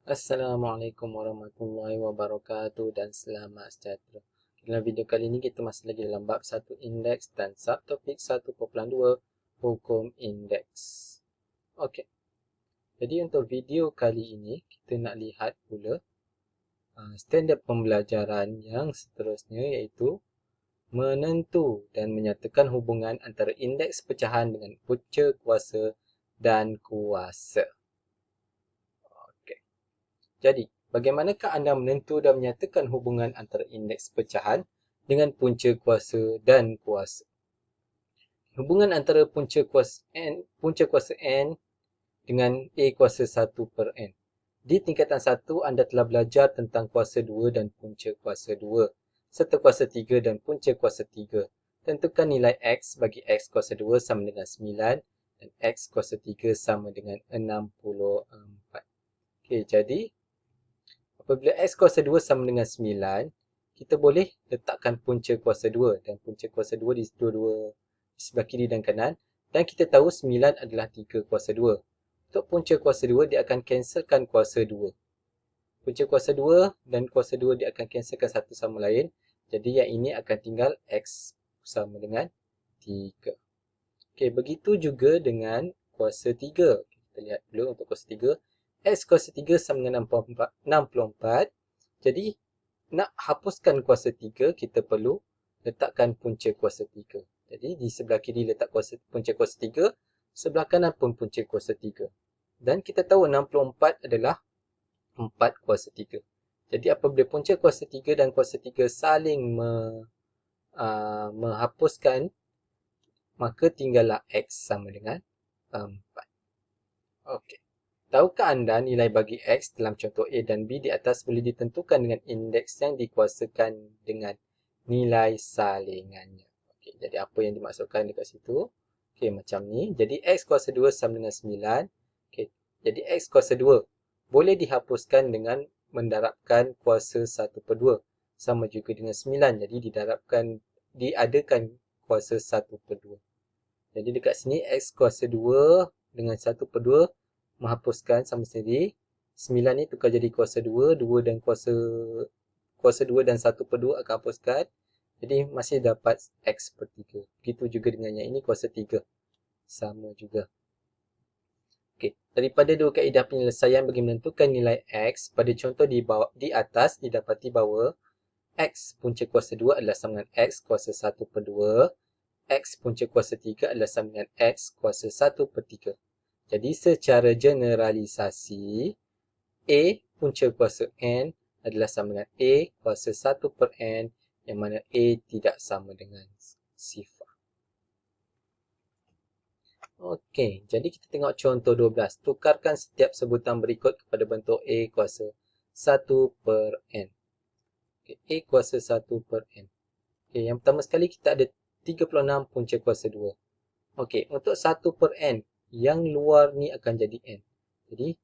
Assalamualaikum warahmatullahi wabarakatuh dan selamat sejahtera. Dalam video kali ini kita masih lagi dalam bab 1 indeks dan subtopik 1.2 hukum indeks. Okey. Jadi untuk video kali ini kita nak lihat pula standard pembelajaran yang seterusnya iaitu menentu dan menyatakan hubungan antara indeks pecahan dengan punca kuasa dan kuasa. Okey. Jadi, bagaimanakah anda menentu dan menyatakan hubungan antara indeks pecahan dengan punca kuasa dan kuasa? Hubungan antara punca kuasa N dengan A kuasa 1 per N. Di tingkatan 1, anda telah belajar tentang kuasa 2 dan punca kuasa 2, serta kuasa 3 dan punca kuasa 3. Tentukan nilai X bagi X kuasa 2 sama dengan 9 dan X kuasa 3 sama dengan 64. Okey, jadi apabila X kuasa 2 sama dengan 9, kita boleh letakkan punca kuasa 2 dan punca kuasa 2 di dua-dua sebelah kiri dan kanan. Dan kita tahu 9 adalah 3 kuasa 2. Untuk punca kuasa 2, dia akan cancelkan kuasa 2. Punca kuasa 2 dan kuasa 2 dia akan cancelkan satu sama lain. Jadi yang ini akan tinggal X sama dengan 3. Okey, begitu juga dengan kuasa 3. Kita lihat dulu untuk kuasa 3. X kuasa 3 sama dengan 64. Jadi, nak hapuskan kuasa 3, kita perlu letakkan punca kuasa 3. Jadi, di sebelah kiri letak punca kuasa 3, sebelah kanan pun punca kuasa 3. Dan kita tahu 64 adalah 4 kuasa 3. Jadi, apabila punca kuasa 3 dan kuasa 3 saling menghapuskan, maka tinggallah X sama dengan 4. Okey. Tahukah anda nilai bagi X dalam contoh A dan B di atas boleh ditentukan dengan indeks yang dikuasakan dengan nilai salingannya. Okey, jadi apa yang dimaksudkan dekat situ? Okey, macam ni. Jadi X kuasa 2 sama dengan 9. Okey, jadi X kuasa 2 boleh dihapuskan dengan mendarabkan kuasa 1 per 2. Sama juga dengan 9. Jadi diadakan kuasa 1 per 2. Jadi dekat sini X kuasa 2 dengan 1 per 2 menghapuskan sama sendiri. 9 ni tukar jadi kuasa 2. 2 dan kuasa 2 dan 1 per 2 akan hapuskan. Jadi masih dapat X per 3. Begitu juga dengan yang ini kuasa 3. Sama juga. Okey, daripada dua kaedah penyelesaian bagi menentukan nilai X, pada contoh di atas didapati bahawa X punca kuasa 2 adalah sama dengan X kuasa 1 per 2. X punca kuasa 3 adalah sama dengan X kuasa 1 per 3. Jadi secara generalisasi, A punca kuasa N adalah sama dengan A kuasa 1 per N, yang mana A tidak sama dengan sifar. Okey, jadi kita tengok contoh 12. Tukarkan setiap sebutan berikut kepada bentuk A kuasa 1 per N. Okay, A kuasa 1 per N. Okay, yang pertama sekali kita ada 36 punca kuasa 2. Okey, untuk 1 per N, yang luar ni akan jadi N. Jadi,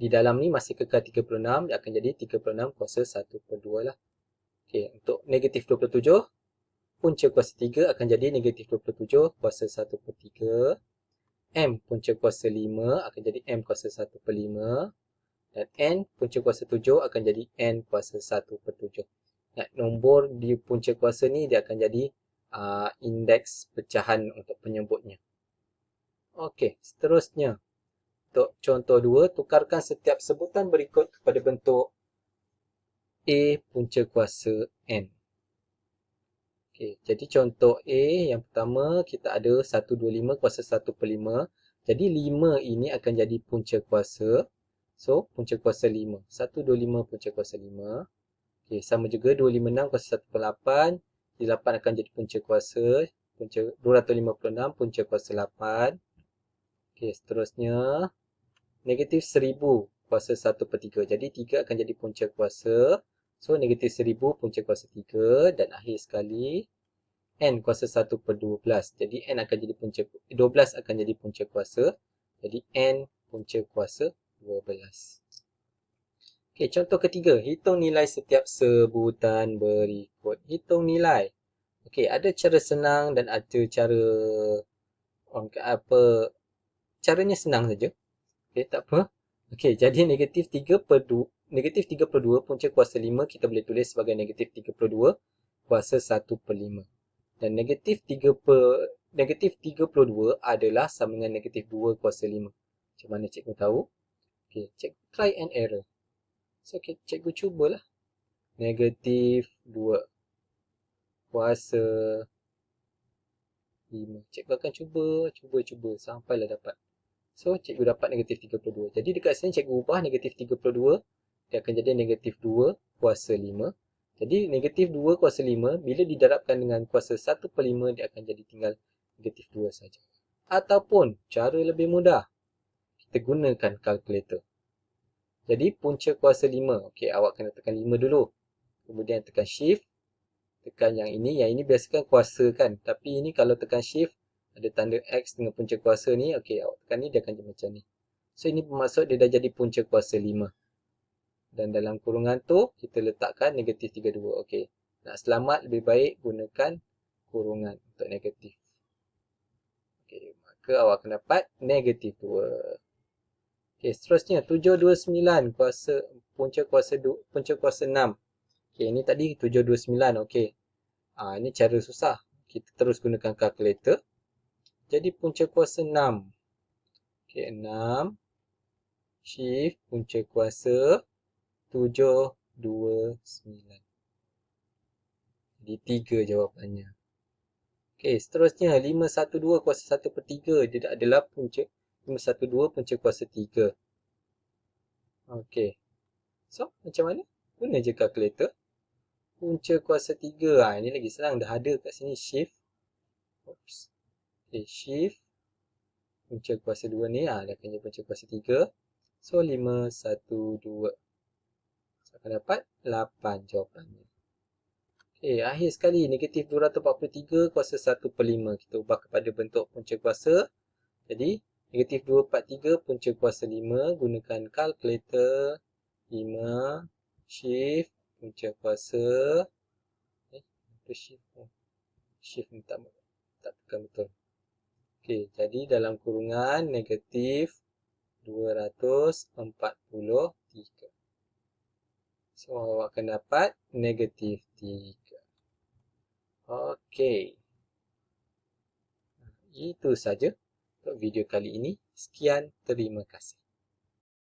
di dalam ni masih kekal 36, dia akan jadi 36 kuasa 1 per 2 lah. Okey, untuk negatif 27, punca kuasa 3 akan jadi negatif 27 kuasa 1 per 3. M punca kuasa 5 akan jadi M kuasa 1 per 5. Dan N punca kuasa 7 akan jadi N kuasa 1 per 7. Ingat, nombor di punca kuasa ni dia akan jadi indeks pecahan untuk penyebutnya. Okey, seterusnya. Untuk contoh 2, tukarkan setiap sebutan berikut kepada bentuk A punca kuasa N. Okey, jadi contoh A yang pertama kita ada 125 kuasa 1 per 5. Jadi 5 ini akan jadi punca kuasa. So, punca kuasa 5. 125 punca kuasa 5. Okey, sama juga 256 kuasa 1 per 8. Di 8 akan jadi punca kuasa. 256 punca kuasa 8. Okey, seterusnya. Negatif 1000 kuasa 1 per 3. Jadi 3 akan jadi punca kuasa. So, negatif 1000 punca kuasa 3. Dan akhir sekali, N kuasa 1 per 12. Jadi, N akan jadi 12 akan jadi punca kuasa. Jadi, N punca kuasa 12. Okey, contoh ketiga. Hitung nilai setiap sebutan berikut. Hitung nilai. Okey, ada cara senang dan ada cara caranya senang saja. Okey, tak apa. Okey, jadi negatif 3/2 punca kuasa 5 kita boleh tulis sebagai negatif 3/2 kuasa 1/5. Dan negatif 3/2 adalah sama dengan negatif 2 kuasa 5. Macam mana cikgu tahu? Okey, cikgu try and error. So, cikgu cubalah. Negatif 2 kuasa 5. Cikgu akan cuba sampailah dapat. So, cikgu dapat negatif 3/2. Jadi, dekat sini cikgu ubah negatif 3/2. Dia akan jadi negatif 2 kuasa 5. Jadi, negatif 2 kuasa 5, bila didarabkan dengan kuasa 1/5, dia akan jadi tinggal negatif 2 saja. Ataupun, cara lebih mudah, kita gunakan kalkulator. Jadi, punca kuasa 5. Okey, awak kena tekan 5 dulu. Kemudian tekan shift. Tekan yang ini biasakan kuasa kan. Tapi ini kalau tekan shift, ada tanda X dengan punca kuasa ni. Okey, awak tekan ni, dia akan jadi macam ni. So, ini bermaksud dia dah jadi punca kuasa 5. Dan dalam kurungan tu, kita letakkan negatif 32. Okey, nak selamat lebih baik gunakan kurungan untuk negatif. Okey, maka awak akan dapat negatif 2. Okey, seterusnya 729 punca kuasa 6. Okey, ini tadi 729. Okey. Ini cara susah. Kita terus gunakan kalkulator. Jadi punca kuasa 6. Okey, 6 shift punca kuasa 729. Jadi 3 jawapannya. Okey, seterusnya 512 kuasa 1/3. Dia adalah punca 512 punca kuasa 3. Okey. So, macam mana? Guna je kalkulator. Punca kuasa 3. Ini lagi senang. Dah ada kat sini shift. Oops. Okay, shift. Punca kuasa 2 ni. Dia akan jadi punca kuasa 3. So, 512. So, akan dapat 8 jawapannya. Okay, akhir sekali. Negatif 243 kuasa 1/5. Kita ubah kepada bentuk punca kuasa. Jadi, negatif 243 punca kuasa 5. Gunakan kalkulator. 5 shift punca kuasa. Shift ni tak tekan betul. Okey, jadi dalam kurungan negatif 243. So, awak akan dapat negatif 3. Okey. Itu saja untuk video kali ini. Sekian, terima kasih.